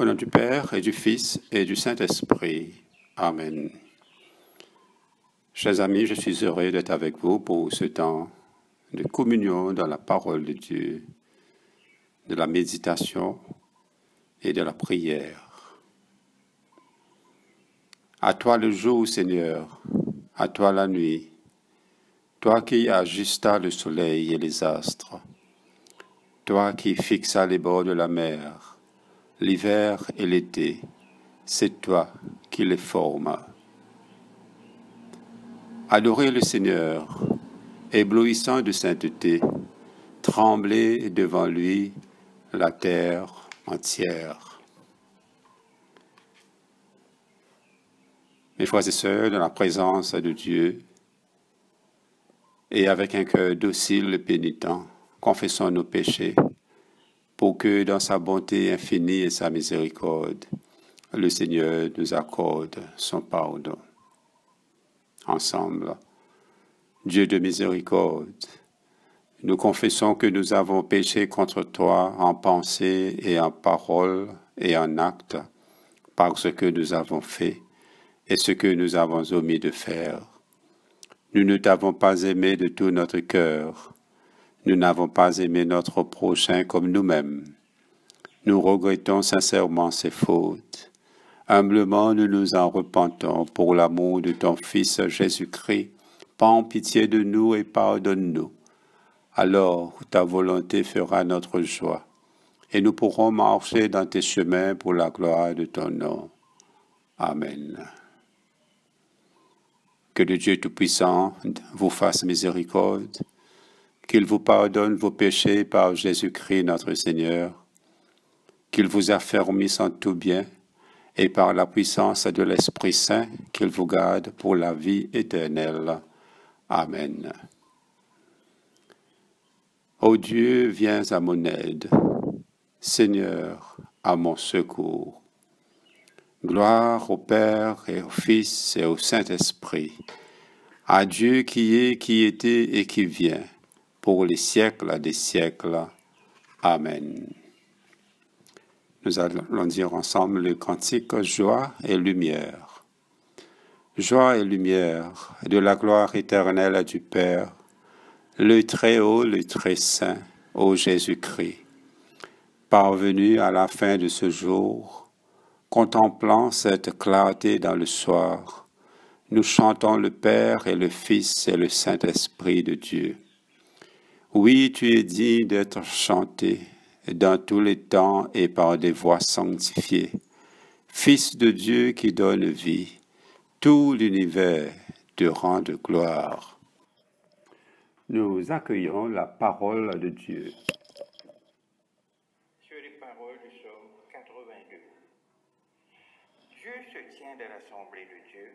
Au nom du Père et du Fils et du Saint-Esprit. Amen. Chers amis, je suis heureux d'être avec vous pour ce temps de communion dans la parole de Dieu, de la méditation et de la prière. À toi le jour, Seigneur, à toi la nuit, toi qui ajustas le soleil et les astres, toi qui fixas les bords de la mer, l'hiver et l'été, c'est toi qui les formes. Adorez le Seigneur, éblouissant de sainteté, tremblez devant lui la terre entière. Mes frères et sœurs, dans la présence de Dieu, et avec un cœur docile et pénitent, confessons nos péchés, pour que dans sa bonté infinie et sa miséricorde, le Seigneur nous accorde son pardon. Ensemble, Dieu de miséricorde, nous confessons que nous avons péché contre toi en pensée et en parole et en acte, par ce que nous avons fait et ce que nous avons omis de faire. Nous ne t'avons pas aimé de tout notre cœur. Nous n'avons pas aimé notre prochain comme nous-mêmes. Nous regrettons sincèrement ces fautes. Humblement, nous nous en repentons pour l'amour de ton Fils Jésus-Christ. Prends pitié de nous et pardonne-nous. Alors ta volonté fera notre joie, et nous pourrons marcher dans tes chemins pour la gloire de ton nom. Amen. Que le Dieu Tout-Puissant vous fasse miséricorde, qu'il vous pardonne vos péchés par Jésus-Christ notre Seigneur, qu'il vous affermisse en tout bien, et par la puissance de l'Esprit Saint, qu'il vous garde pour la vie éternelle. Amen. Ô Dieu, viens à mon aide. Seigneur, à mon secours. Gloire au Père et au Fils et au Saint-Esprit, à Dieu qui est, qui était et qui vient, pour les siècles des siècles. Amen. Nous allons dire ensemble le cantique Joie et lumière. Joie et lumière de la gloire éternelle du Père, le Très-Haut, le Très-Saint, ô Jésus-Christ. Parvenu à la fin de ce jour, contemplant cette clarté dans le soir, nous chantons le Père et le Fils et le Saint-Esprit de Dieu. Oui, tu es digne d'être chanté dans tous les temps et par des voix sanctifiées. Fils de Dieu qui donne vie, tout l'univers te rend de gloire. Nous accueillons la parole de Dieu. Sur les paroles du psaume 82. Dieu se tient de l'assemblée de Dieu.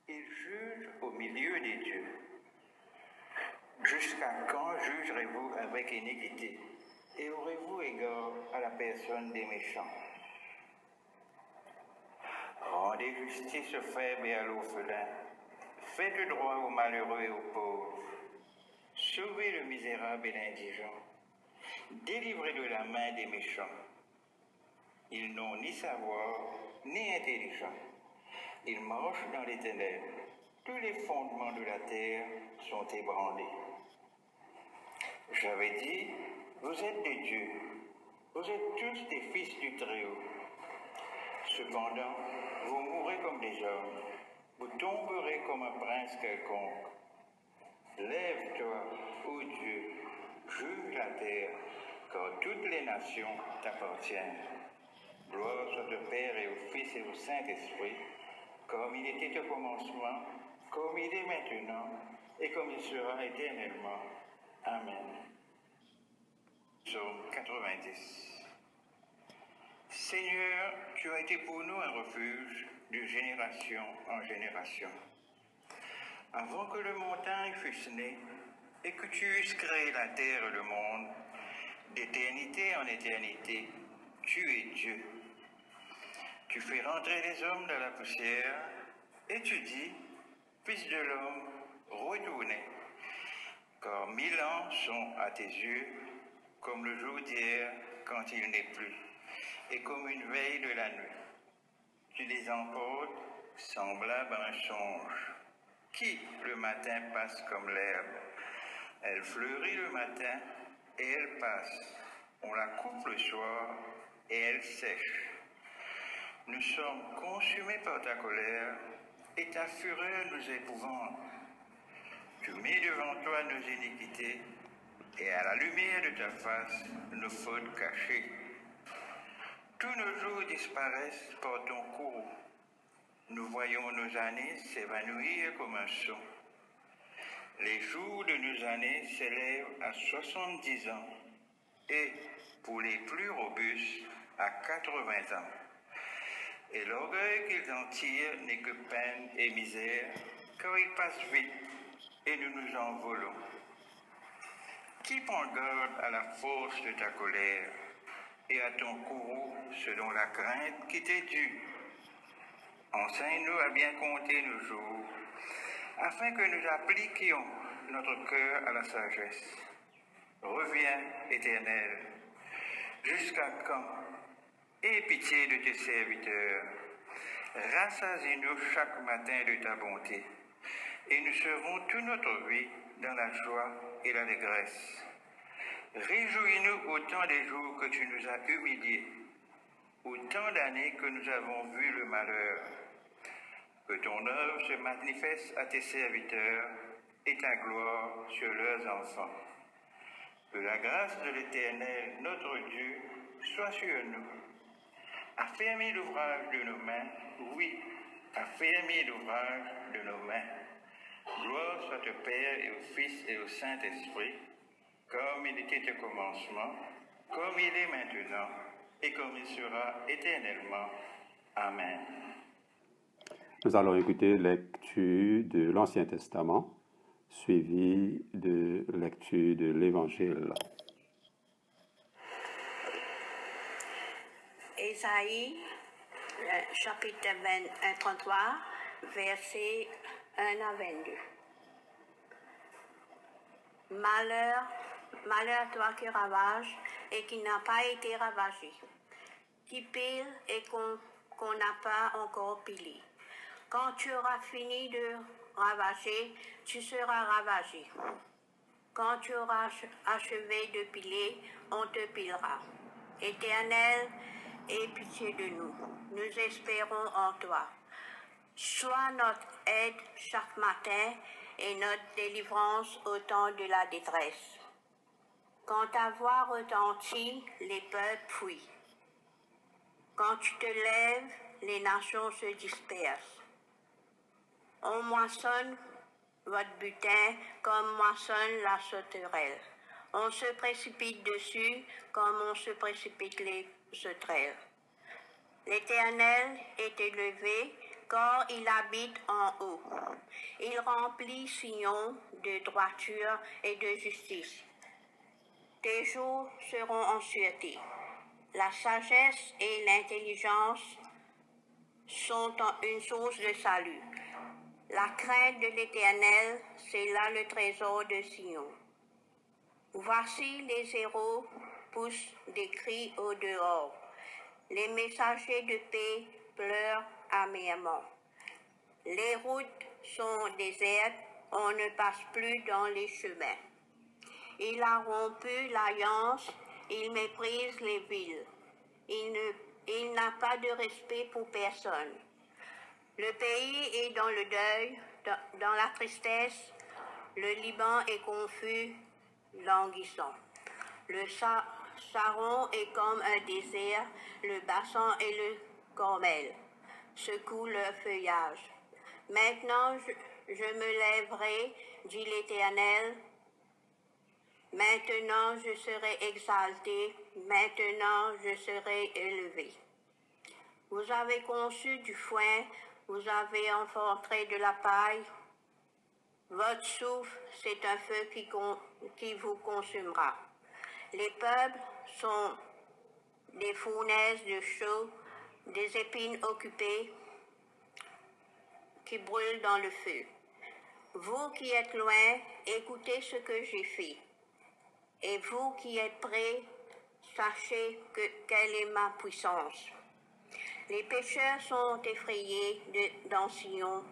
Il juge au milieu des dieux. Jusqu'à quand jugerez-vous avec iniquité et aurez-vous égard à la personne des méchants? Rendez justice aux faibles et à l'orphelin. Faites droit aux malheureux et aux pauvres. Sauvez le misérable et l'indigent. Délivrez de la main des méchants. Ils n'ont ni savoir, ni intelligence. Ils marchent dans les ténèbres. Tous les fondements de la terre sont ébranlés. J'avais dit, vous êtes des dieux. Vous êtes tous des fils du Très-Haut. Cependant, vous mourrez comme des hommes. Vous tomberez comme un prince quelconque. Lève-toi, ô Dieu, juge la terre, car toutes les nations t'appartiennent. Gloire soit au Père et au Fils et au Saint-Esprit, comme il était au commencement, comme il est maintenant, et comme il sera éternellement. Amen. Psaume 90. Seigneur, tu as été pour nous un refuge de génération en génération. Avant que le montagne fût né et que tu eusses créé la terre et le monde, d'éternité en éternité, tu es Dieu. Tu fais rentrer les hommes dans la poussière et tu dis, Fils de l'homme, retournez, car 1000 ans sont à tes yeux comme le jour d'hier quand il n'est plus, et comme une veille de la nuit. Tu les emportes semblables à un songe, qui le matin passe comme l'herbe. Elle fleurit le matin et elle passe. On la coupe le soir et elle sèche. Nous sommes consumés par ta colère et ta fureur nous épouvante. Tu mets devant toi nos iniquités et à la lumière de ta face nos fautes cachées. Tous nos jours disparaissent par ton courroux. Nous voyons nos années s'évanouir comme un son. Les jours de nos années s'élèvent à 70 ans et, pour les plus robustes, à 80 ans. Et l'orgueil qu'ils en tirent n'est que peine et misère, car ils passent vite et nous nous envolons. Qui prend garde à la force de ta colère et à ton courroux selon la crainte qui t'est due? Enseigne-nous à bien compter nos jours, afin que nous appliquions notre cœur à la sagesse. Reviens, Éternel, jusqu'à quand? Aie pitié de tes serviteurs. Rassasie-nous chaque matin de ta bonté, et nous serons toute notre vie dans la joie et l'allégresse. Réjouis-nous autant des jours que tu nous as humiliés, autant d'années que nous avons vu le malheur. Que ton œuvre se manifeste à tes serviteurs et ta gloire sur leurs enfants. Que la grâce de l'Éternel, notre Dieu, soit sur nous. Affermis l'ouvrage de nos mains, oui, affermis l'ouvrage de nos mains. Gloire soit au Père et au Fils et au Saint-Esprit, comme il était au commencement, comme il est maintenant, et comme il sera éternellement. Amen. Nous allons écouter lecture de l'Ancien Testament, suivie de lecture de l'Évangile. Ésaïe, chapitre 33, versets 1 à 22. Malheur à toi qui ravage et qui n'a pas été ravagé, qui pile et qu'on n'a pas encore pilé. Quand tu auras fini de ravager, tu seras ravagé. Quand tu auras achevé de piler, on te pilera. Éternel, aie pitié de nous. Nous espérons en toi. Sois notre aide chaque matin et notre délivrance au temps de la détresse. Quand ta voix retentit, les peuples fuient. Quand tu te lèves, les nations se dispersent. On moissonne votre butin comme moissonne la sauterelle. On se précipite dessus comme on se précipite les sauterelles. L'Éternel est élevé, car il habite en haut. Il remplit Sion de droiture et de justice. Tes jours seront en sûreté. La sagesse et l'intelligence sont une source de salut. La crainte de l'Éternel, c'est là le trésor de Sion. Voici les héros poussent des cris au dehors. Les messagers de paix pleurent amèrement. Les routes sont désertes, on ne passe plus dans les chemins. Il a rompu l'alliance, il méprise les villes. Il n'a pas de respect pour personne. Le pays est dans le deuil, dans la tristesse. Le Liban est confus, languissant. Le Saron est comme un désert, le Bassan et le Carmel secouent leur feuillage. Maintenant je me lèverai, dit l'Éternel. Maintenant je serai exalté, maintenant je serai élevé. Vous avez conçu du foin, vous avez enfanté de la paille. Votre souffle, c'est un feu qui vous consumera. Les peuples sont des fournaises de chaux, des épines occupées qui brûlent dans le feu. Vous qui êtes loin, écoutez ce que j'ai fait. Et vous qui êtes près, sachez quelle est ma puissance. Les pécheurs sont effrayés dans Sion.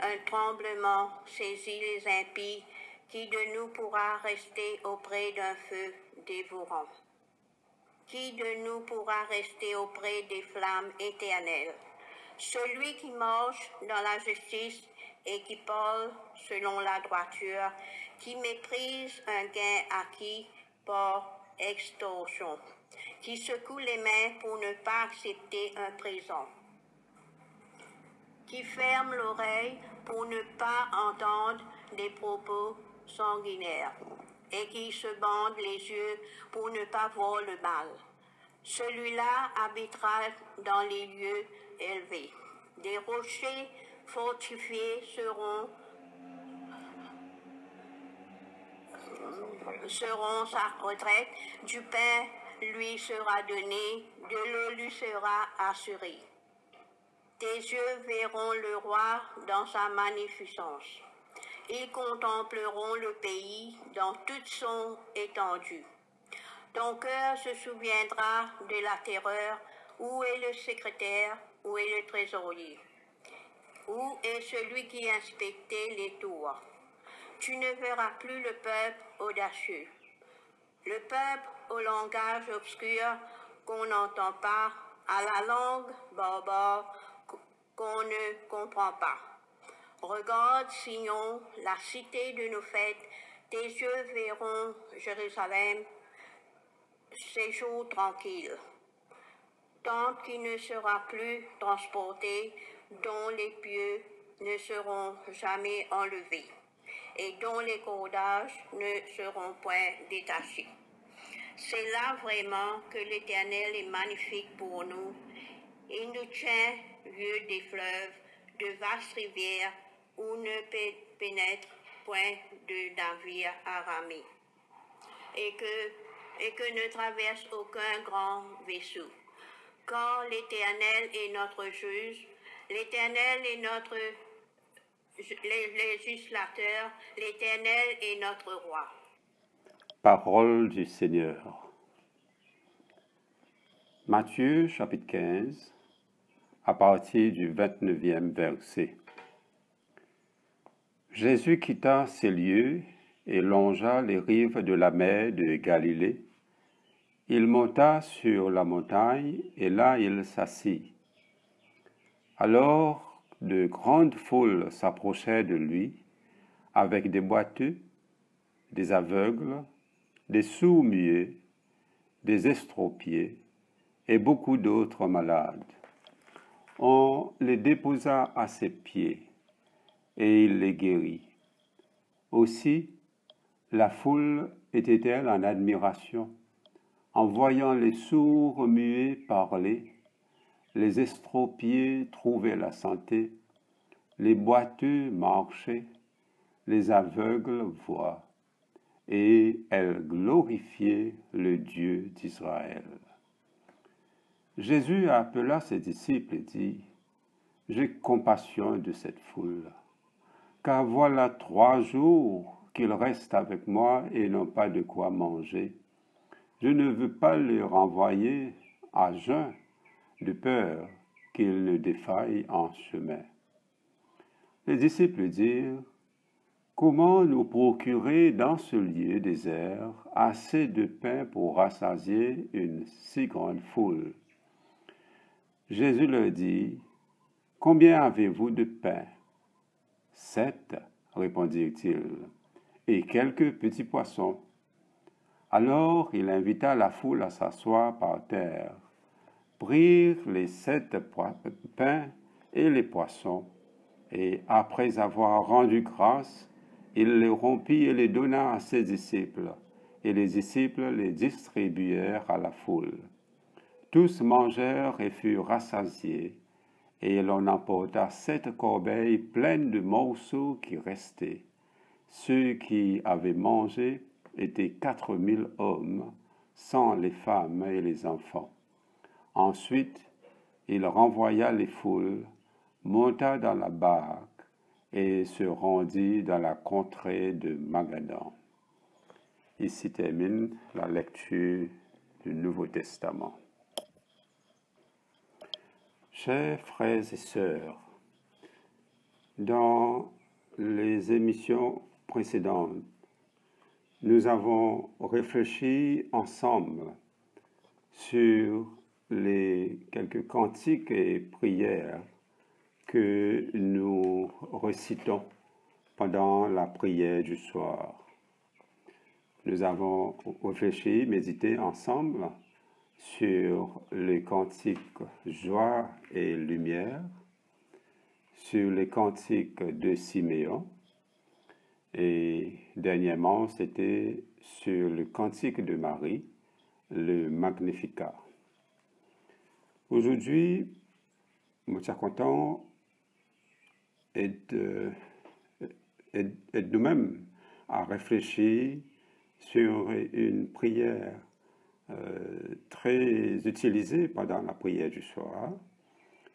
Un tremblement saisit les impies. Qui de nous pourra rester auprès d'un feu dévorant? Qui de nous pourra rester auprès des flammes éternelles? Celui qui marche dans la justice et qui parle selon la droiture, qui méprise un gain acquis par extorsion, qui secoue les mains pour ne pas accepter un présent, qui ferme l'oreille pour ne pas entendre des propos sanguinaires, et qui se bande les yeux pour ne pas voir le mal. Celui-là habitera dans les lieux élevés. Des rochers fortifiés seront sa retraite, du pain lui sera donné, de l'eau lui sera assurée. Tes yeux verront le roi dans sa magnificence. Ils contempleront le pays dans toute son étendue. Ton cœur se souviendra de la terreur. Où est le secrétaire? Où est le trésorier? Où est celui qui inspectait les tours? Tu ne verras plus le peuple audacieux, le peuple au langage obscur qu'on n'entend pas, à la langue barbare qu'on ne comprend pas. Regarde, Sion, la cité de nos fêtes, tes yeux verront Jérusalem, séjour tranquille, tente qui ne sera plus transportée, dont les pieux ne seront jamais enlevés, et dont les cordages ne seront point détachés. C'est là vraiment que l'Éternel est magnifique pour nous. Il nous tient lieu des fleuves, de vastes rivières, où ne pénètre point de navire aramé, et que ne traverse aucun grand vaisseau. Car l'Éternel est notre juge, l'Éternel est notre législateur, l'Éternel est notre roi. Parole du Seigneur. Matthieu chapitre 15, à partir du 29e verset. Jésus quitta ces lieux et longea les rives de la mer de Galilée. Il monta sur la montagne et là il s'assit. Alors de grandes foules s'approchaient de lui avec des boiteux, des aveugles, des sourds-muets, des estropiés et beaucoup d'autres malades. On les déposa à ses pieds et il les guérit. Aussi, la foule était-elle en admiration en voyant les sourds-muets parler, les estropiés trouver la santé, les boiteux marcher, les aveugles voir, et elle glorifiait le Dieu d'Israël. Jésus appela ses disciples et dit, « J'ai compassion de cette foule, car voilà 3 jours qu'ils restent avec moi et n'ont pas de quoi manger. Je ne veux pas les renvoyer à jeun, de peur qu'ils ne défaillent en chemin. » Les disciples dirent, « Comment nous procurer dans ce lieu désert assez de pain pour rassasier une si grande foule? » Jésus leur dit, « Combien avez-vous de pain? » 7, répondirent-ils, et quelques petits poissons. Alors il invita la foule à s'asseoir par terre, prirent les 7 pains et les poissons, et après avoir rendu grâce, il les rompit et les donna à ses disciples, et les disciples les distribuèrent à la foule. Tous mangèrent et furent rassasiés, et l'on emporta 7 corbeilles pleines de morceaux qui restaient. Ceux qui avaient mangé étaient 4000 hommes, sans les femmes et les enfants. Ensuite, il renvoya les foules, monta dans la barque et se rendit dans la contrée de Magadan. Ici termine la lecture du Nouveau Testament. Chers frères et sœurs, dans les émissions précédentes, nous avons réfléchi ensemble sur les quelques cantiques et prières que nous récitons pendant la prière du soir. Nous avons réfléchi, médité ensemble sur les cantiques joie et lumière, sur les cantiques de Siméon, et dernièrement, c'était sur le cantique de Marie, le Magnificat. Aujourd'hui, nous sommes contents de nous-mêmes à réfléchir sur une prière très utilisée pendant la prière du soir.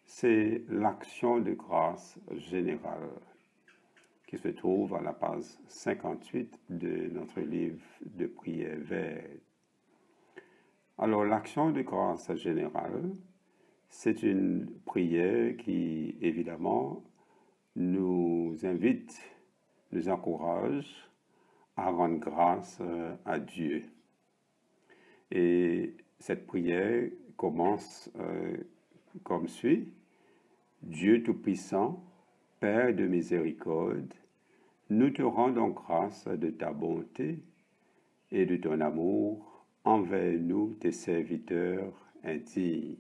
C'est l'action de grâce générale qui se trouve à la page 58 de notre livre de prière verte. Alors, l'action de grâce générale, c'est une prière qui, évidemment, nous invite, nous encourage à rendre grâce à Dieu. Et cette prière commence comme suit. Dieu Tout-Puissant, Père de miséricorde, nous te rendons grâce de ta bonté et de ton amour envers nous, tes serviteurs indignes.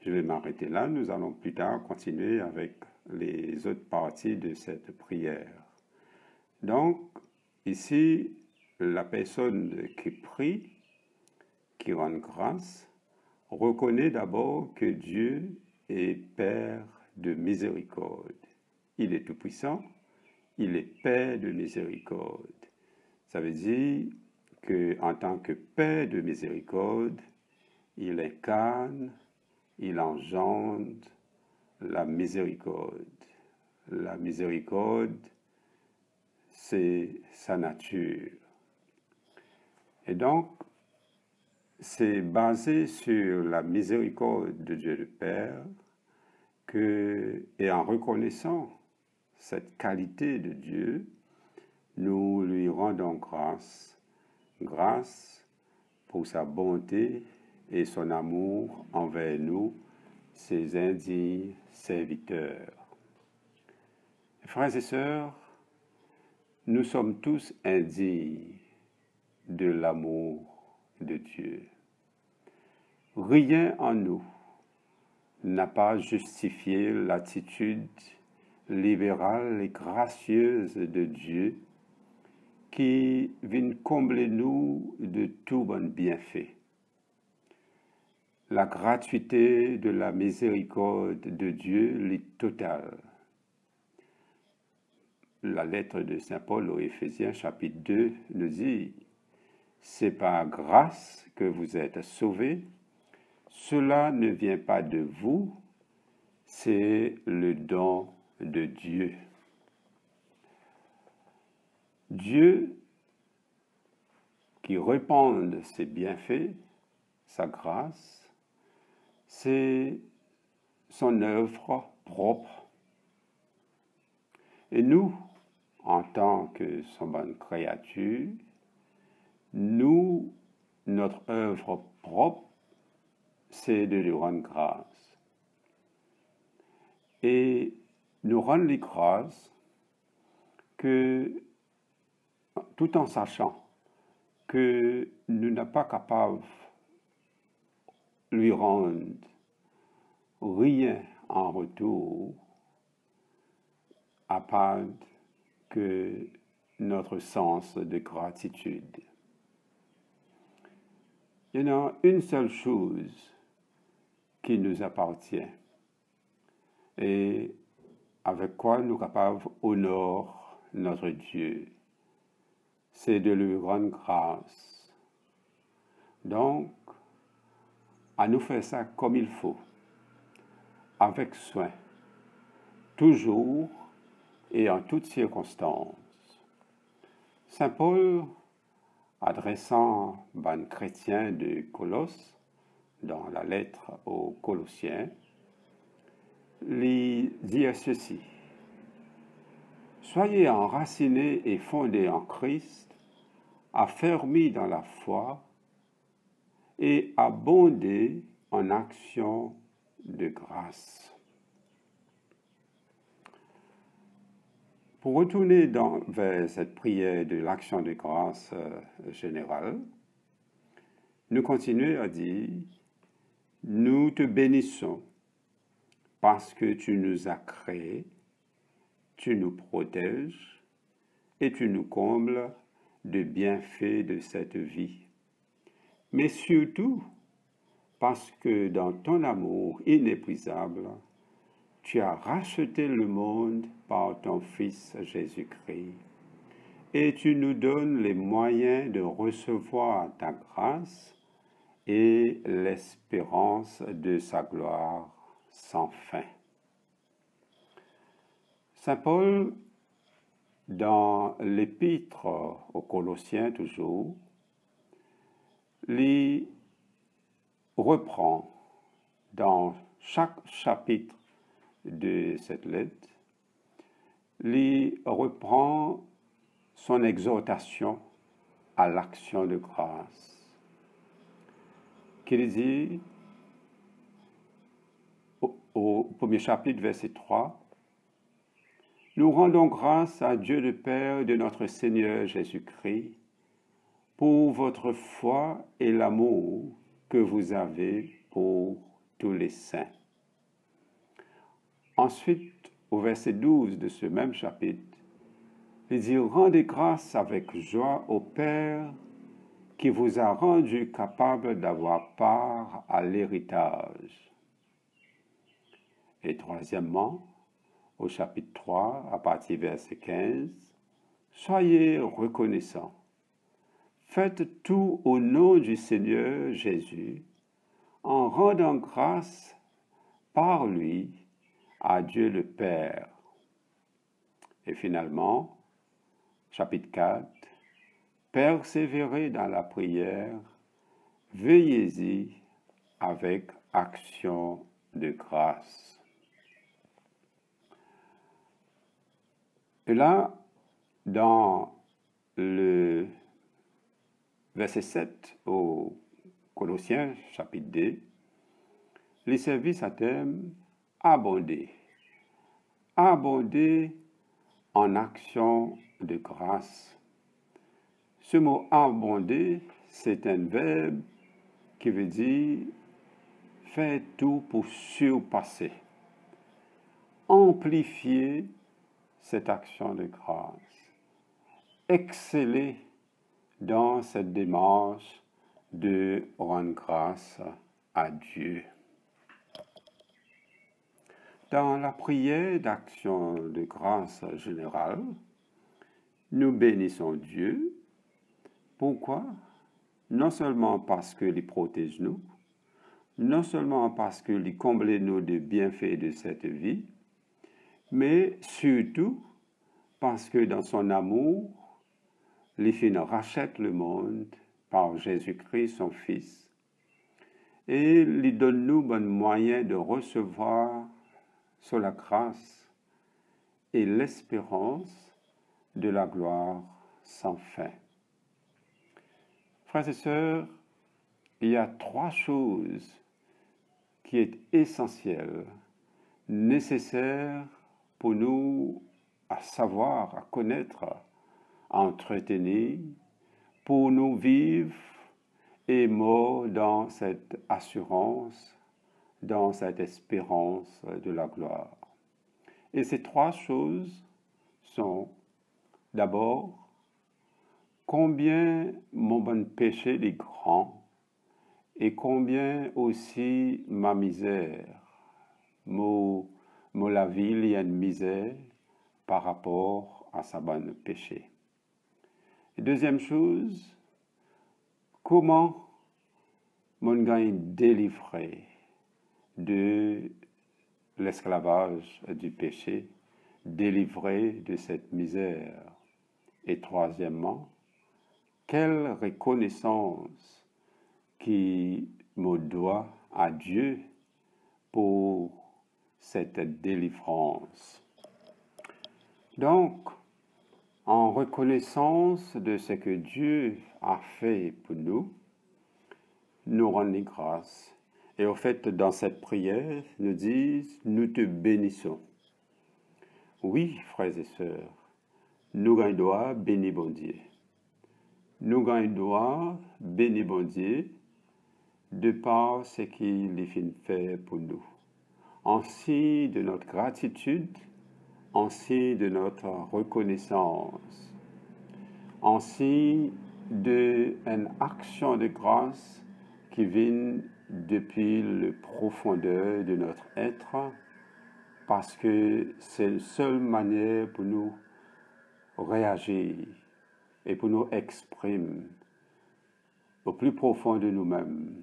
Je vais m'arrêter là. Nous allons plus tard continuer avec les autres parties de cette prière. Donc, ici, la personne qui prie, qui rend grâce, reconnaît d'abord que Dieu est Père de miséricorde. Il est tout-puissant, il est Père de miséricorde. Ça veut dire qu'en tant que Père de miséricorde, il incarne, il engendre la miséricorde. La miséricorde, c'est sa nature. Et donc, c'est basé sur la miséricorde de Dieu le Père et en reconnaissant cette qualité de Dieu, nous lui rendons grâce pour sa bonté et son amour envers nous, ses indignes serviteurs. Frères et sœurs, nous sommes tous indignes de l'amour de Dieu. Rien en nous n'a pas justifié l'attitude libérale et gracieuse de Dieu qui vient combler nous de tout bon bienfait. La gratuité de la miséricorde de Dieu est totale. La lettre de Saint Paul aux Éphésiens, chapitre 2, nous dit « C'est par grâce que vous êtes sauvés. Cela ne vient pas de vous, c'est le don de Dieu. » Dieu qui répand ses bienfaits, sa grâce, c'est son œuvre propre. Et nous, en tant que son bonne créature, notre œuvre propre, c'est de lui rendre grâce. Et nous rendre les grâces que, tout en sachant que nous n'sommes pas capables de lui rendre rien en retour, à part que notre sens de gratitude. Il y en a une seule chose qui nous appartient et avec quoi nous sommes capables d'honorer notre Dieu, c'est de lui rendre grâce. Donc, à nous faire ça comme il faut, avec soin, toujours et en toutes circonstances. Saint Paul adressant ban chrétien de Colosse, dans la lettre aux Colossiens, lui dit ceci: Soyez enracinés et fondés en Christ, affermis dans la foi et abondez en actions de grâce. Pour retourner vers cette prière de l'action de grâce générale, nous continuons à dire: Nous te bénissons parce que tu nous as créés, tu nous protèges et tu nous combles de bienfaits de cette vie. Mais surtout parce que dans ton amour inépuisable, tu as racheté le monde par ton Fils Jésus-Christ et tu nous donnes les moyens de recevoir ta grâce et l'espérance de sa gloire sans fin. Saint Paul, dans l'épître aux Colossiens toujours, lui reprend dans chaque chapitre de cette lettre, lui reprend son exhortation à l'action de grâce, qu'il dit au premier chapitre, verset 3, « Nous rendons grâce à Dieu le Père de notre Seigneur Jésus-Christ pour votre foi et l'amour que vous avez pour tous les saints. » Ensuite, au verset 12 de ce même chapitre, il dit « Rendez grâce avec joie au Père qui vous a rendu capable d'avoir part à l'héritage. » Et troisièmement, au chapitre 3, à partir du verset 15, « Soyez reconnaissants. Faites tout au nom du Seigneur Jésus, en rendant grâce par lui à Dieu le Père. » Et finalement, chapitre 4, « Persévérez dans la prière, veillez-y avec action de grâce. » Et là, dans le verset 7 au Colossiens, chapitre 2, les services à thème abonder. Abonder en action de grâce. Ce mot abonder, c'est un verbe qui veut dire faire tout pour surpasser, amplifier cette action de grâce, exceller dans cette démarche de rendre grâce à Dieu. Dans la prière d'action de grâce générale, nous bénissons Dieu. Pourquoi? Non seulement parce qu'il protège nous, non seulement parce qu'il comble nous de bienfaits de cette vie, mais surtout parce que dans son amour, il rachète le monde par Jésus-Christ, son Fils, et il donne nous bon moyen de recevoir sur la grâce et l'espérance de la gloire sans fin. Frères et sœurs, il y a 3 choses qui sont essentielles, nécessaires pour nous à savoir, à connaître, à entretenir, pour nous vivre et mort dans cette assurance, dans cette espérance de la gloire. Et ces 3 choses sont d'abord, combien mon bon péché est grand et combien aussi ma misère, la vie, il y a une misère par rapport à sa bonne péché. Et deuxième chose, comment mon gars est délivré de l'esclavage du péché, délivré de cette misère. Et troisièmement, quelle reconnaissance qui me doit à Dieu pour cette délivrance. Donc, en reconnaissance de ce que Dieu a fait pour nous, nous rendons grâce. Et au fait, dans cette prière, nous disons, nous te bénissons. Oui, frères et sœurs, nous gagnons droit, béni bon Dieu. Nous gagnons droit, béni bon Dieu, de par ce qu'il est fait pour nous. Ainsi de notre gratitude, ainsi de notre reconnaissance, ainsi d'une action de grâce qui vient depuis la profondeur de notre être, parce que c'est la seule manière pour nous réagir et pour nous exprimer au plus profond de nous-mêmes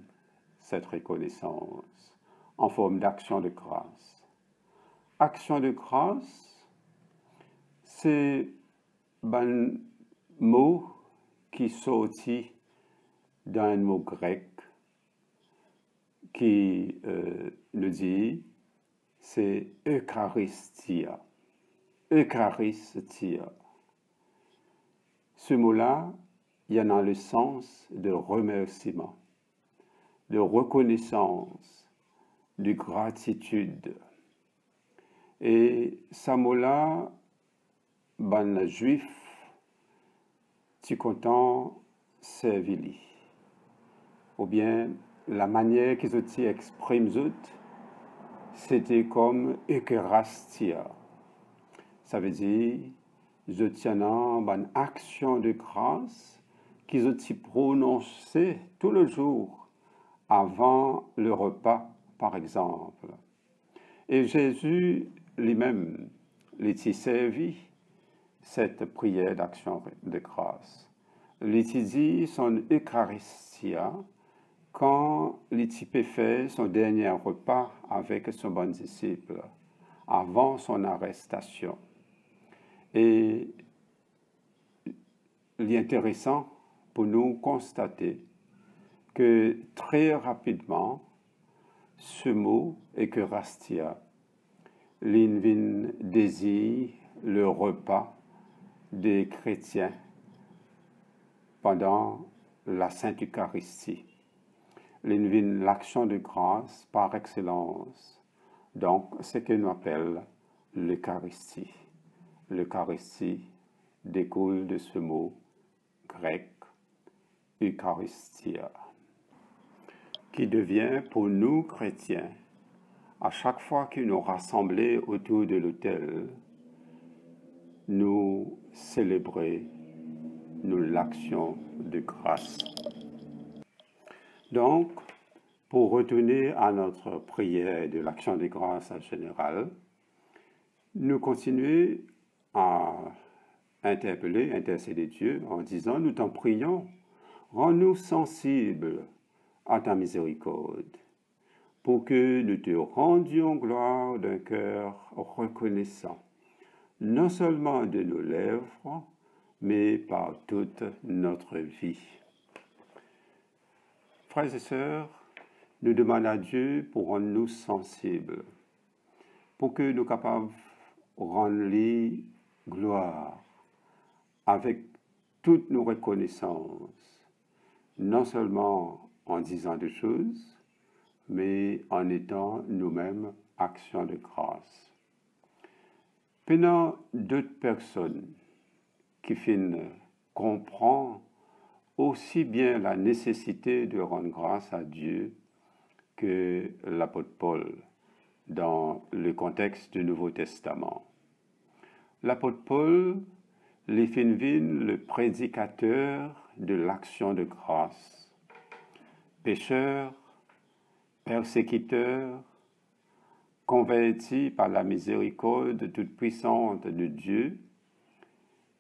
cette reconnaissance en forme d'action de grâce. Action de grâce, c'est un mot qui sortit d'un mot grec qui nous dit, c'est Eucharistia. Eucharistia. Ce mot-là, il y en a le sens de remerciement, de reconnaissance, de gratitude. Et ce mot-là, ben juif, tu content servili. Ou bien, la manière qu'ils expriment, c'était comme Eucharistia. Ça veut dire, je tiens une action de grâce qu'ils ont prononcée tout le jour avant le repas, par exemple. Et Jésus lui-même les servi cette prière d'action de grâce. Il dit son Eucharistia quand il fait son dernier repas avec son bon disciple, avant son arrestation. Et il est intéressant pour nous constater que très rapidement, ce mot Eucharistia, l'Invin désire le repas des chrétiens pendant la Sainte Eucharistie. L'Invin l'action de grâce par excellence. Donc, ce que nous appelons l'Eucharistie. L'Eucharistie découle de ce mot grec Eucharistia, qui devient pour nous chrétiens, à chaque fois que nous rassemblons autour de l'autel, nous célébrer nous l'action de grâce. Donc, pour retourner à notre prière de l'action de grâce en général, nous continuons à intercéder Dieu en disant, nous t'en prions, rends-nous sensibles à ta miséricorde, pour que nous te rendions gloire d'un cœur reconnaissant, non seulement de nos lèvres, mais par toute notre vie. Frères et sœurs, nous demandons à Dieu pour rendre nous sensibles, pour que nous soyons capables de rendre gloire avec toutes nos reconnaissances, non seulement en disant des choses, mais en étant nous-mêmes action de grâce. Pendant d'autres personnes qui comprennent aussi bien la nécessité de rendre grâce à Dieu que l'apôtre Paul dans le contexte du Nouveau Testament. L'apôtre Paul, le prédicateur de l'action de grâce, pécheur, persécuteur, converti par la miséricorde toute puissante de Dieu,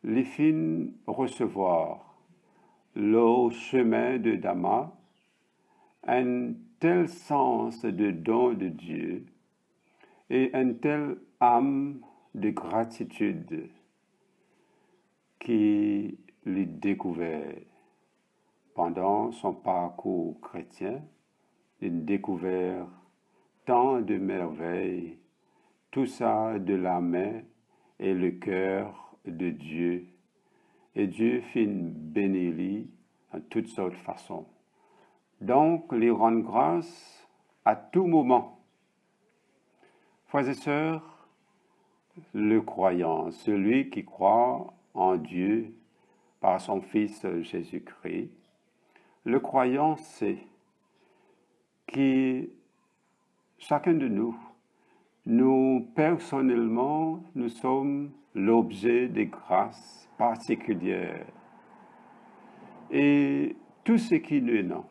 les fin recevoir le chemin de Damas un tel sens de don de Dieu et une telle âme de gratitude qui les découvert pendant son parcours chrétien, il découvert tant de merveilles, tout ça de la main et le cœur de Dieu. Et Dieu fit bénir en toutes sortes de façons. Donc, les rendre grâce à tout moment. Frères et sœurs, le croyant, celui qui croit en Dieu par son Fils Jésus-Christ, le croyant sait que chacun de nous personnellement, nous sommes l'objet de grâces particulières. Et tout ce qui nous est non,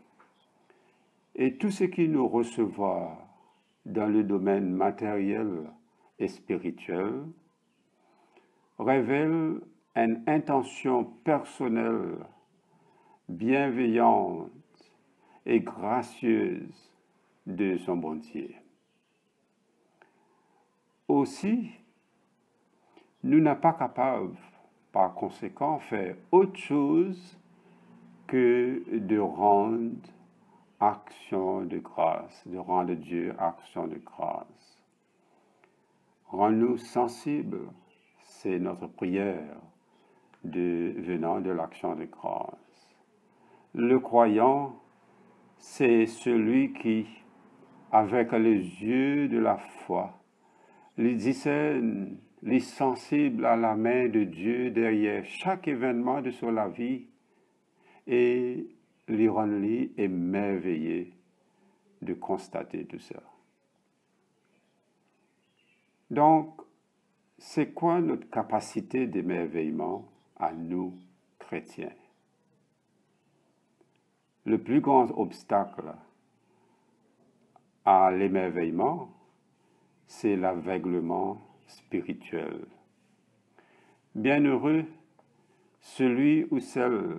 et tout ce qui nous recevra dans le domaine matériel et spirituel révèle une intention personnelle, bienveillante et gracieuse de son bon Dieu. Aussi, nous n'sommes pas capables, par conséquent, de faire autre chose que de rendre action de grâce, de rendre Dieu action de grâce. Rends-nous sensibles, c'est notre prière venant de l'action de grâce. Le croyant, c'est celui qui, avec les yeux de la foi, les discerne, les sensible à la main de Dieu derrière chaque événement de sa vie et les rend émerveillés de constater tout ça. Donc, c'est quoi notre capacité d'émerveillement à nous, chrétiens? Le plus grand obstacle à l'émerveillement, c'est l'aveuglement spirituel. Bienheureux celui ou celle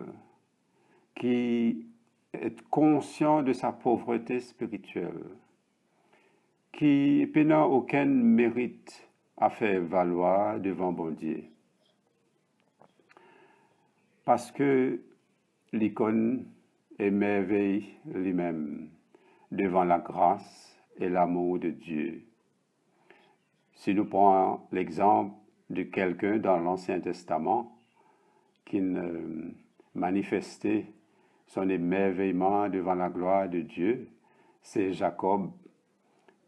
qui est conscient de sa pauvreté spirituelle, qui n'a aucun mérite à faire valoir devant bon Dieu. Parce que l'icône émerveille lui-même devant la grâce et l'amour de Dieu. Si nous prenons l'exemple de quelqu'un dans l'Ancien Testament qui manifestait son émerveillement devant la gloire de Dieu, c'est Jacob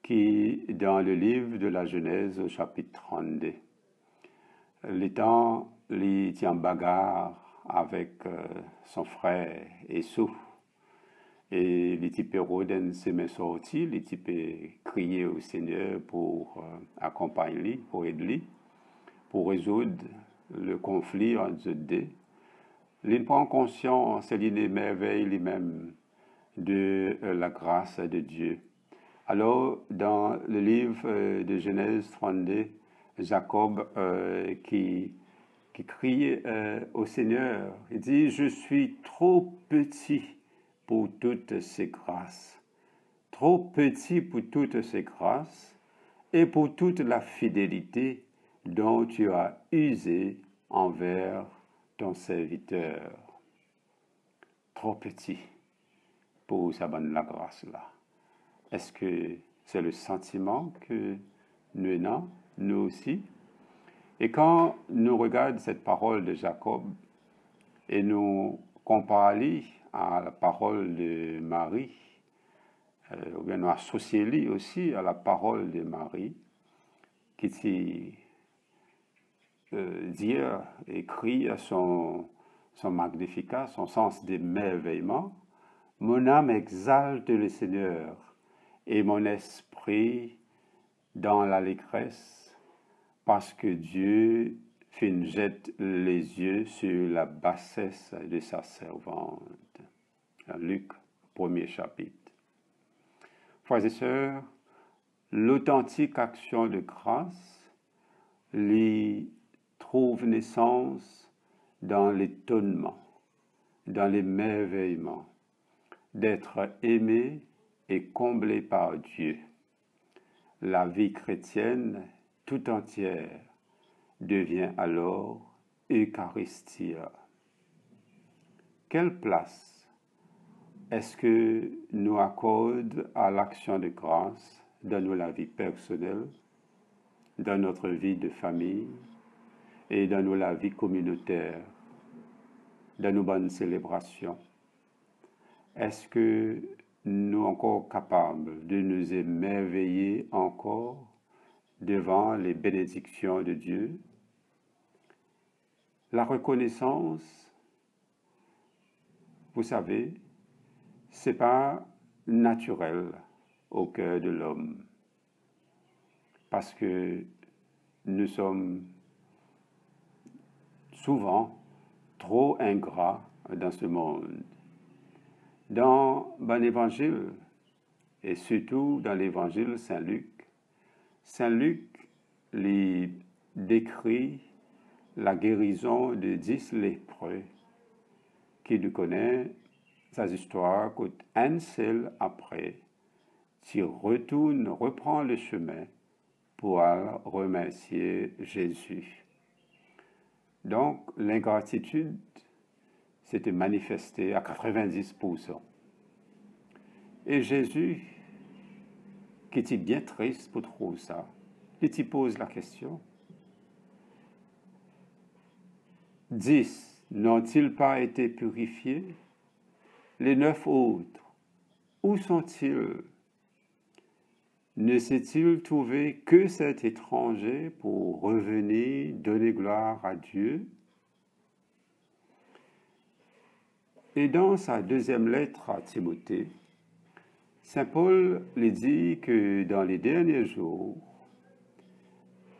qui, dans le livre de la Genèse au chapitre 32, l'étant il était en bagarre avec son frère Esau, et les types Roden s'est mis sorti, les types crier au Seigneur pour accompagner, pour aider, pour résoudre le conflit entre eux deux. Il prend conscience, il émerveille lui-même de la grâce de Dieu. Alors, dans le livre de Genèse 32, Jacob qui crie au Seigneur, il dit « Je suis trop petit pour toutes ces grâces, trop petit pour toutes ces grâces et pour toute la fidélité dont tu as usé envers ton serviteur. Trop petit pour sa bonne la grâce là. » Est-ce que c'est le sentiment que nous avons, nous aussi? Et quand nous regardons cette parole de Jacob et nous comparons à la parole de Marie, ou bien nous associons aussi à la parole de Marie, qui dit, écrit son Magnificat, son sens d'émerveillement, « Mon âme exalte le Seigneur, et mon esprit dans l'allégresse, parce que Dieu jette les yeux sur la bassesse de sa servante. » Luc, 1er chapitre. Frères et sœurs, l'authentique action de grâce lui trouve naissance dans l'étonnement, dans l'émerveillement, d'être aimé et comblé par Dieu. La vie chrétienne tout entière devient alors Eucharistia. Quelle place est-ce que nous accorde à l'action de grâce dans la vie personnelle, dans notre vie de famille et dans la vie communautaire, dans nos bonnes célébrations? Est-ce que nous sommes encore capables de nous émerveiller encore devant les bénédictions de Dieu? La reconnaissance, vous savez, ce n'est pas naturel au cœur de l'homme, parce que nous sommes souvent trop ingrats dans ce monde. Dans l'Évangile, et surtout dans l'Évangile Saint Luc lui décrit la guérison de 10 lépreux qui nous connaît sa histoire qu'un seul après, tu reprends le chemin pour remercier Jésus. Donc, l'ingratitude s'était manifestée à 90%. Et Jésus, qui était bien triste pour trouver ça, il te pose la question. 10 n'ont-ils pas été purifiés? Les 9 autres, où sont-ils? Ne s'est-il trouvé que cet étranger pour revenir donner gloire à Dieu? Et dans sa deuxième lettre à Timothée, Saint Paul lui dit que dans les derniers jours,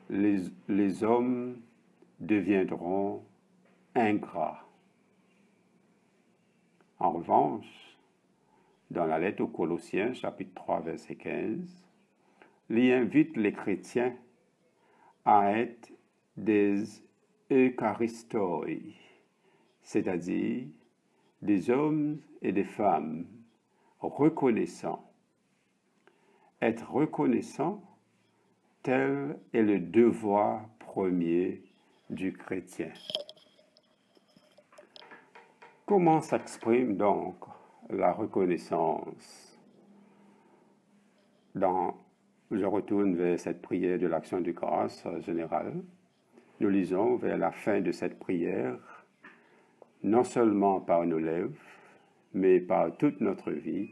les hommes deviendront ingrats. En revanche, dans la lettre aux Colossiens, chapitre 3, verset 15, il invite les chrétiens à être des eucharistoi, c'est-à-dire des hommes et des femmes reconnaissants. Être reconnaissant, tel est le devoir premier du chrétien. Comment s'exprime donc la reconnaissance? Je retourne vers cette prière de l'action de grâce générale. Nous lisons vers la fin de cette prière, non seulement par nos lèvres, mais par toute notre vie,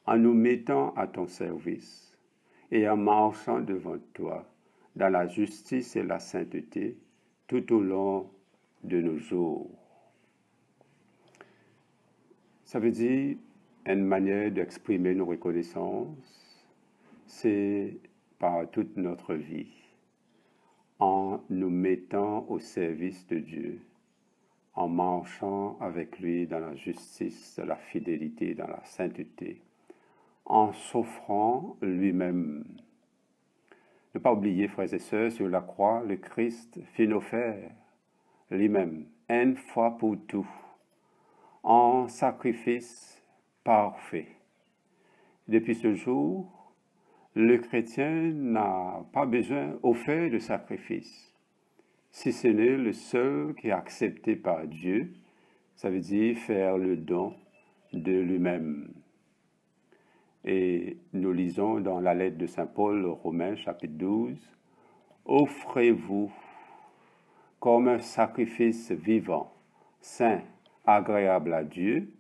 en nous mettant à ton service et en marchant devant toi dans la justice et la sainteté tout au long de nos jours. Ça veut dire une manière d'exprimer nos reconnaissances, c'est par toute notre vie, en nous mettant au service de Dieu, en marchant avec lui dans la justice, dans la fidélité, dans la sainteté, en s'offrant lui-même. Ne pas oublier, frères et sœurs, sur la croix, le Christ fit offert lui-même, une fois pour tout, en sacrifice parfait. Depuis ce jour, le chrétien n'a pas besoin offert de sacrifice, si ce n'est le seul qui est accepté par Dieu, ça veut dire faire le don de lui-même. Et nous lisons dans la lettre de Saint Paul aux Romains, chapitre 12, « Offrez-vous comme un sacrifice vivant, saint, agréable à Dieu,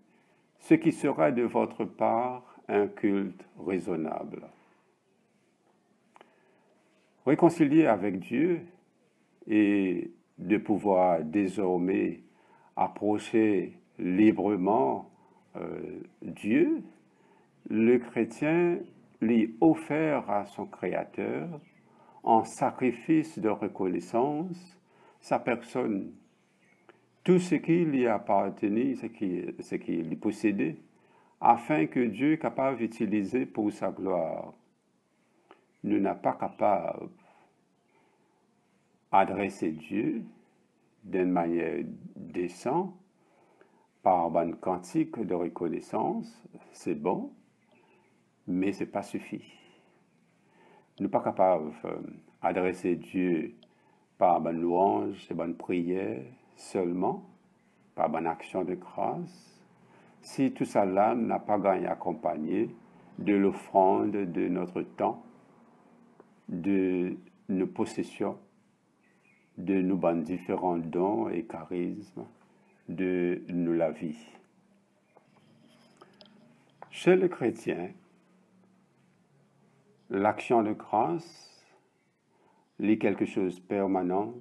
ce qui sera de votre part un culte raisonnable. » Réconcilier avec Dieu et de pouvoir désormais approcher librement Dieu, le chrétien lui offert à son Créateur en sacrifice de reconnaissance sa personne, tout ce qui lui appartenait, ce qui lui possédait, afin que Dieu soit capable d'utiliser pour sa gloire. Nous n'est pas capable d'adresser Dieu d'une manière décente, par un cantique de reconnaissance, c'est bon, mais ce n'est pas suffisant. Nous ne sommes pas capables d'adresser Dieu par une louange et une prière seulement, par une action de grâce, si tout cela n'a pas gagné accompagné de l'offrande de notre temps, de nos possessions, de nos différents dons et charismes, de nous la vie. Chez le chrétien, l'action de grâce est quelque chose de permanent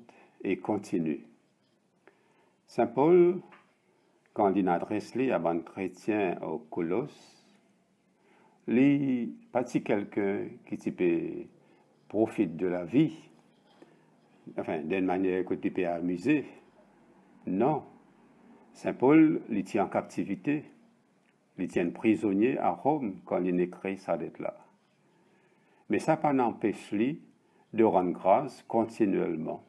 et continu. Saint Paul, quand il adresse à un chrétien au Colosse, il pas quelqu'un qui peut profite de la vie, enfin, d'une manière que tu peux amuser. Non. Saint Paul, il tient en captivité. Il tient prisonnier à Rome quand il écrit ça lettre-là. Mais ça n'empêche lui de rendre grâce continuellement.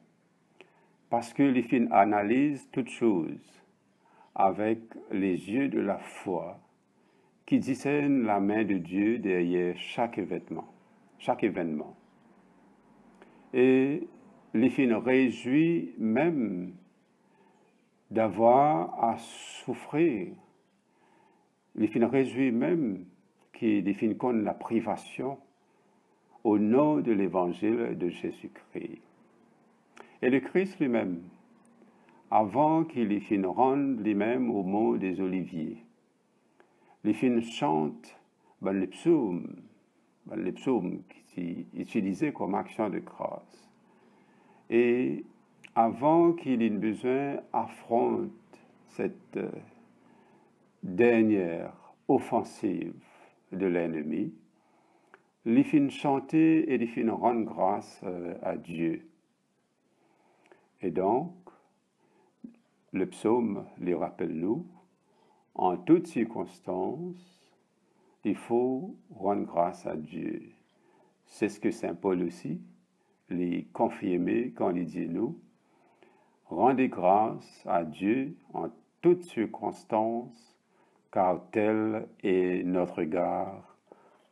Parce qu'il analyse toutes choses avec les yeux de la foi qui discernent la main de Dieu derrière chaque événement. Et il réjouit même d'avoir à souffrir. Il réjouit même qu'il connaît la privation au nom de l'évangile de Jésus-Christ. Et le Christ lui-même, avant qu'il rende lui-même au mont des Oliviers, il chante le psaume qui est utilisé comme action de grâce. Et avant qu'il ait besoin affronte cette dernière offensive de l'ennemi, il finit chanter et il finit rendre grâce à Dieu. Et donc, le psaume les rappelle-nous, en toutes circonstances, il faut rendre grâce à Dieu. C'est ce que Saint Paul aussi les confirmé quand il dit nous, rendez grâce à Dieu en toutes circonstances, car telle est notre égard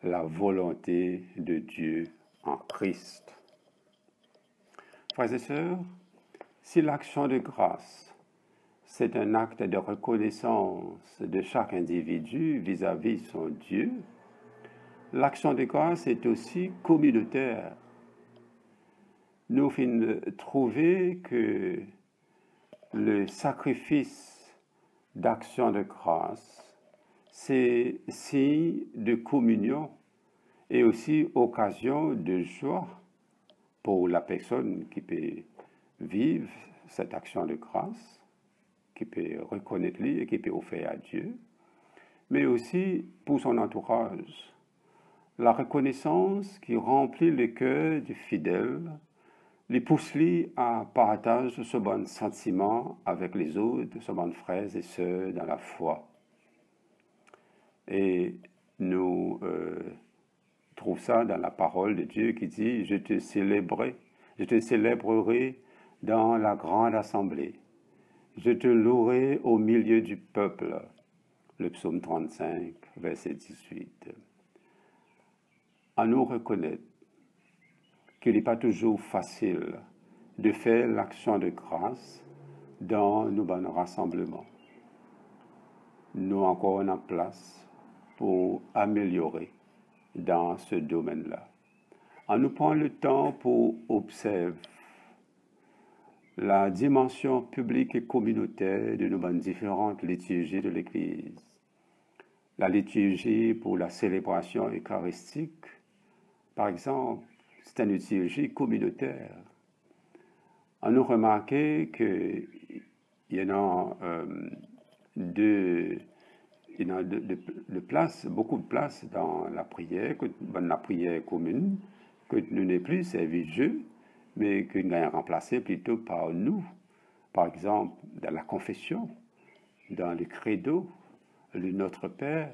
la volonté de Dieu en Christ. Frères et sœurs, si l'action de grâce, c'est un acte de reconnaissance de chaque individu vis-à-vis son Dieu, l'action de grâce est aussi communautaire. Nous finissons trouver que le sacrifice d'action de grâce, c'est signe de communion et aussi occasion de joie pour la personne qui peut vivre cette action de grâce, qui peut reconnaître lui et qui peut offrir à Dieu, mais aussi pour son entourage. La reconnaissance qui remplit le cœur du fidèle, les pousse à partager ce bon sentiment avec les autres, ce bon frères et sœurs dans la foi. Et nous trouvons ça dans la parole de Dieu qui dit « Je te célébrerai dans la grande assemblée. Je te louerai au milieu du peuple. » Le psaume 35, verset 18. À nous reconnaître qu'il n'est pas toujours facile de faire l'action de grâce dans nos bons rassemblements. Nous encore en place pour améliorer dans ce domaine-là. En nous prenant le temps pour observer la dimension publique et communautaire de nos différentes liturgies de l'Église. La liturgie pour la célébration eucharistique, par exemple, c'est une liturgie communautaire. On nous remarqué qu'il y en a beaucoup de place dans la prière commune, que nous n'est plus servi Dieu, mais que nous avons remplacé plutôt par nous. Par exemple, dans la confession, dans le credo, le Notre Père,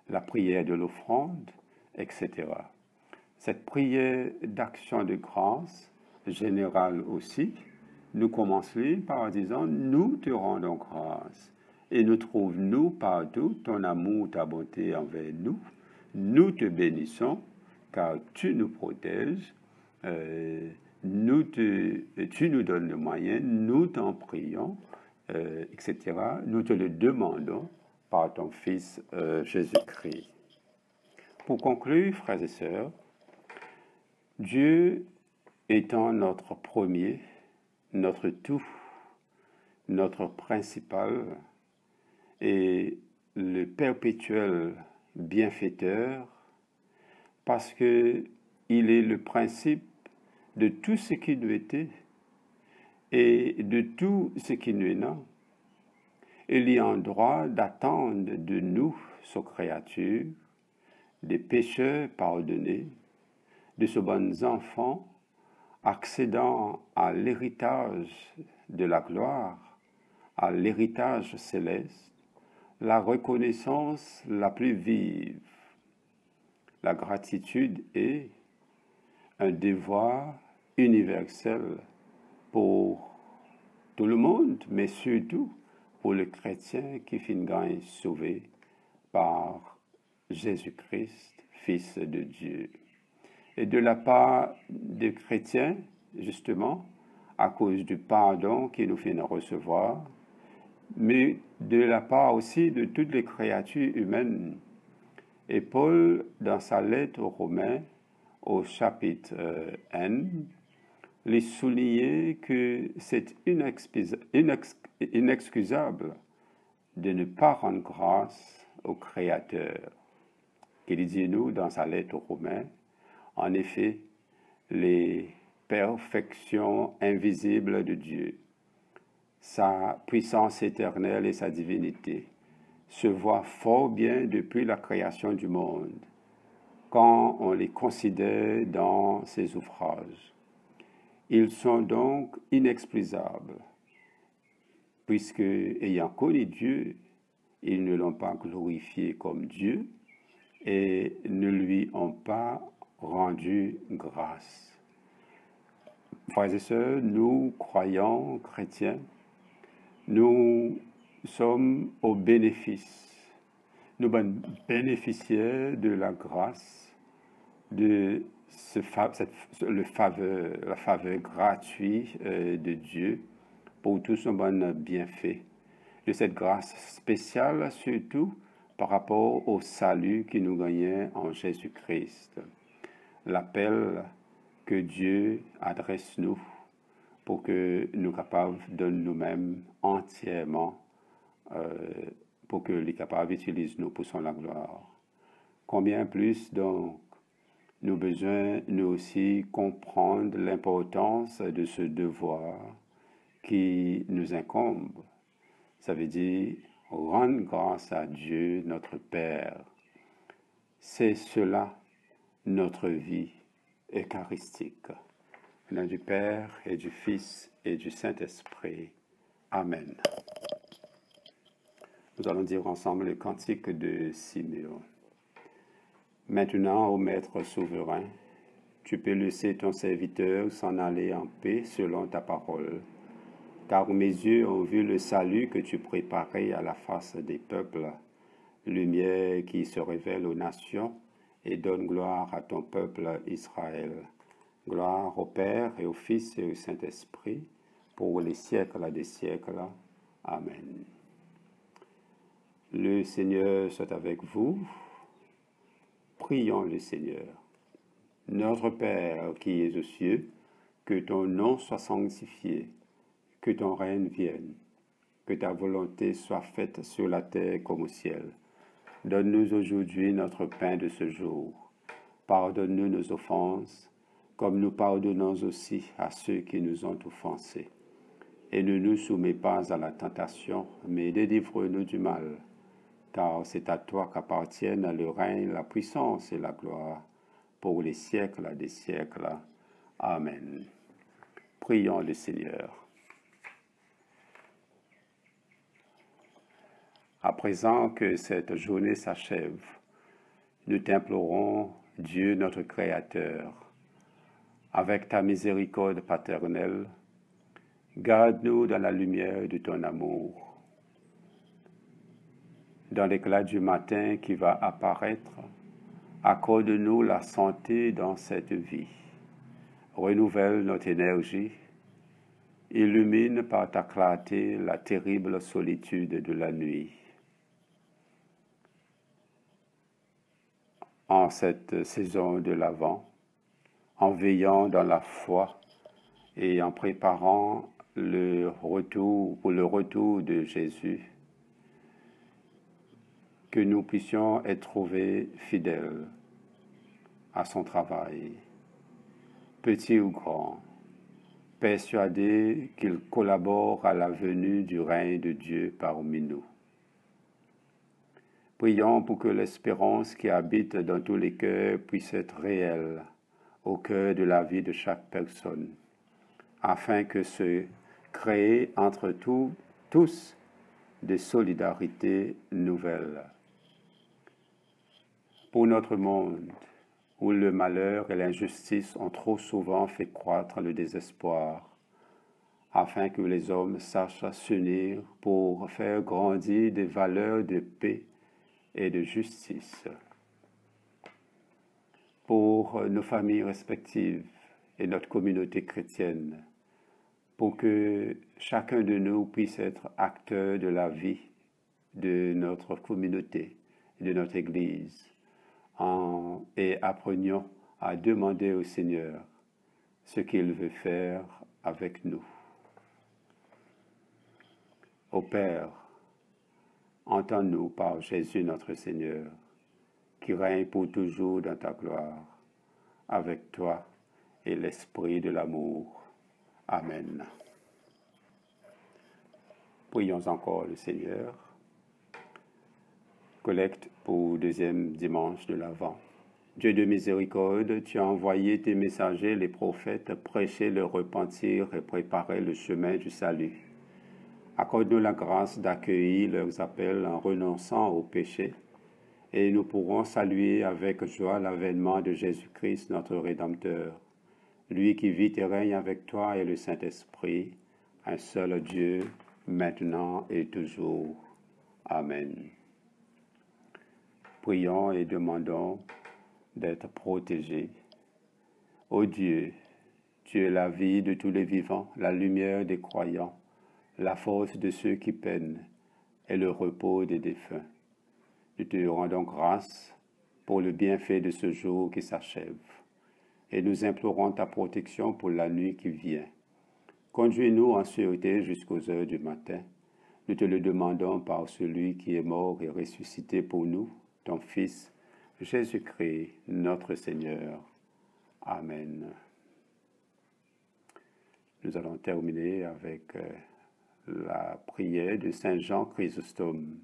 la prière de l'offrande, etc. Cette prière d'action de grâce générale aussi, nous commençons par disant « Nous te rendons grâce et nous trouvons-nous partout ton amour, ta bonté envers nous. Nous te bénissons car tu nous protèges, tu nous donnes le moyen, nous t'en prions, etc. Nous te le demandons par ton Fils Jésus-Christ. Pour conclure, frères et sœurs, Dieu étant notre premier, notre tout, notre principal et le perpétuel bienfaiteur, parce qu'il est le principe de tout ce qui nous était et de tout ce qui nous est non. Il y a un droit d'attendre de nous, ses créatures, des pécheurs pardonnés, de ces bons enfants, accédant à l'héritage de la gloire, à l'héritage céleste, la reconnaissance la plus vive. La gratitude est un devoir universel pour tout le monde, mais surtout pour le chrétien qui finit sauvé par Jésus-Christ, Fils de Dieu. Et de la part des chrétiens, justement, à cause du pardon qu'il nous fait recevoir, mais de la part aussi de toutes les créatures humaines. Et Paul, dans sa lettre aux Romains, au chapitre N, lui soulignait que c'est inexcusable de ne pas rendre grâce au Créateur. Qu'il dit nous dans sa lettre aux Romains, en effet, les perfections invisibles de Dieu, sa puissance éternelle et sa divinité, se voient fort bien depuis la création du monde, quand on les considère dans ses ouvrages. Ils sont donc inexcusables, puisque, ayant connu Dieu, ils ne l'ont pas glorifié comme Dieu et ne lui ont pas rendu grâce. Frères et sœurs, nous, croyants, chrétiens, nous sommes au bénéfice. Nous bénéficiaires de la grâce, de la faveur gratuite de Dieu pour tout son bon bienfait. De cette grâce spéciale, surtout par rapport au salut que nous gagnons en Jésus-Christ. L'appel que Dieu adresse nous pour que nous soyons capables de nous-mêmes entièrement, pour que les capables utilisent nous pour son la gloire. Combien plus donc nous besoin nous aussi comprendre l'importance de ce devoir qui nous incombe. Ça veut dire rendre grâce à Dieu, notre Père. C'est cela notre vie eucharistique. Au nom du Père et du Fils et du Saint-Esprit. Amen. Nous allons dire ensemble le cantique de Siméon. Maintenant, ô Maître souverain, tu peux laisser ton serviteur s'en aller en paix selon ta parole, car mes yeux ont vu le salut que tu préparais à la face des peuples, lumière qui se révèle aux nations et donne gloire à ton peuple Israël. Gloire au Père et au Fils et au Saint-Esprit, pour les siècles des siècles. Amen. Le Seigneur soit avec vous. Prions le Seigneur. Notre Père qui es aux cieux, que ton nom soit sanctifié, que ton règne vienne, que ta volonté soit faite sur la terre comme au ciel. Donne-nous aujourd'hui notre pain de ce jour. Pardonne-nous nos offenses, comme nous pardonnons aussi à ceux qui nous ont offensés. Et ne nous soumets pas à la tentation, mais délivre-nous du mal. Car c'est à toi qu'appartiennent le règne, la puissance et la gloire, pour les siècles des siècles. Amen. Prions le Seigneur. À présent que cette journée s'achève, nous t'implorons, Dieu notre Créateur, avec ta miséricorde paternelle, garde-nous dans la lumière de ton amour. Dans l'éclat du matin qui va apparaître, accorde-nous la santé dans cette vie. Renouvelle notre énergie. Illumine par ta clarté la terrible solitude de la nuit. en cette saison de l'Avent, en veillant dans la foi et en préparant le retour de Jésus, que nous puissions être trouvés fidèles à son travail, petit ou grand, persuadés qu'il collabore à la venue du règne de Dieu parmi nous. Prions pour que l'espérance qui habite dans tous les cœurs puisse être réelle au cœur de la vie de chaque personne, afin que se créent entre tous des solidarités nouvelles. Pour notre monde, où le malheur et l'injustice ont trop souvent fait croître le désespoir, afin que les hommes sachent s'unir pour faire grandir des valeurs de paix et de justice. Pour nos familles respectives et notre communauté chrétienne, pour que chacun de nous puisse être acteur de la vie de notre communauté, de notre Église, et apprenions à demander au Seigneur ce qu'il veut faire avec nous. Ô Père, entends-nous par Jésus notre Seigneur, qui règne pour toujours dans ta gloire, avec toi et l'Esprit de l'amour. Amen. Prions encore le Seigneur. Collecte pour deuxième dimanche de l'Avent. Dieu de miséricorde, tu as envoyé tes messagers, les prophètes, prêcher le repentir et préparer le chemin du salut. Accorde-nous la grâce d'accueillir leurs appels en renonçant au péché, et nous pourrons saluer avec joie l'avènement de Jésus-Christ, notre Rédempteur, lui qui vit et règne avec toi et le Saint-Esprit, un seul Dieu, maintenant et toujours. Amen. Prions et demandons d'être protégés. Ô Dieu, tu es la vie de tous les vivants, la lumière des croyants, la force de ceux qui peinent et le repos des défunts. Nous te rendons grâce pour le bienfait de ce jour qui s'achève et nous implorons ta protection pour la nuit qui vient. Conduis-nous en sûreté jusqu'aux heures du matin. Nous te le demandons par celui qui est mort et ressuscité pour nous, ton Fils, Jésus-Christ, notre Seigneur. Amen. Nous allons terminer avec la prière de Saint Jean Chrysostome.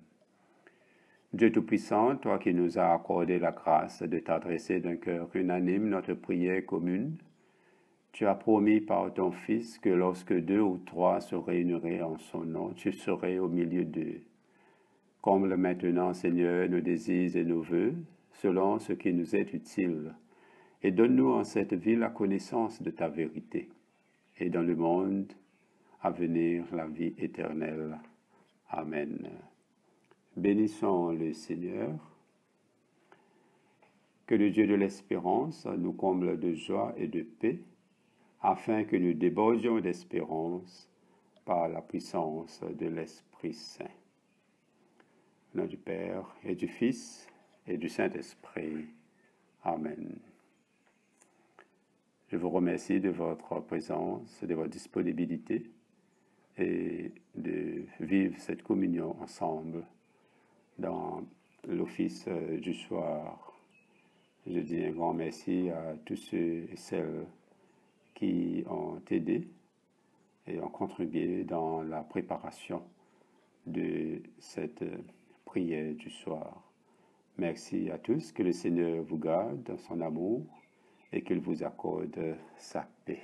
Dieu Tout-Puissant, toi qui nous as accordé la grâce de t'adresser d'un cœur unanime notre prière commune, tu as promis par ton Fils que lorsque 2 ou 3 se réuniraient en son nom, tu serais au milieu d'eux. Comble maintenant, Seigneur, nos désirs et nos vœux, selon ce qui nous est utile, et donne-nous en cette vie la connaissance de ta vérité, et dans le monde à venir la vie éternelle. Amen. Bénissons le Seigneur. Que le Dieu de l'espérance nous comble de joie et de paix, afin que nous débordions d'espérance par la puissance de l'Esprit Saint. Au nom du Père et du Fils et du Saint-Esprit. Amen. Je vous remercie de votre présence, de votre disponibilité et de vivre cette communion ensemble dans l'office du soir. Je dis un grand merci à tous ceux et celles qui ont aidé et ont contribué dans la préparation de cette prière du soir. Merci à tous, que le Seigneur vous garde dans son amour et qu'il vous accorde sa paix.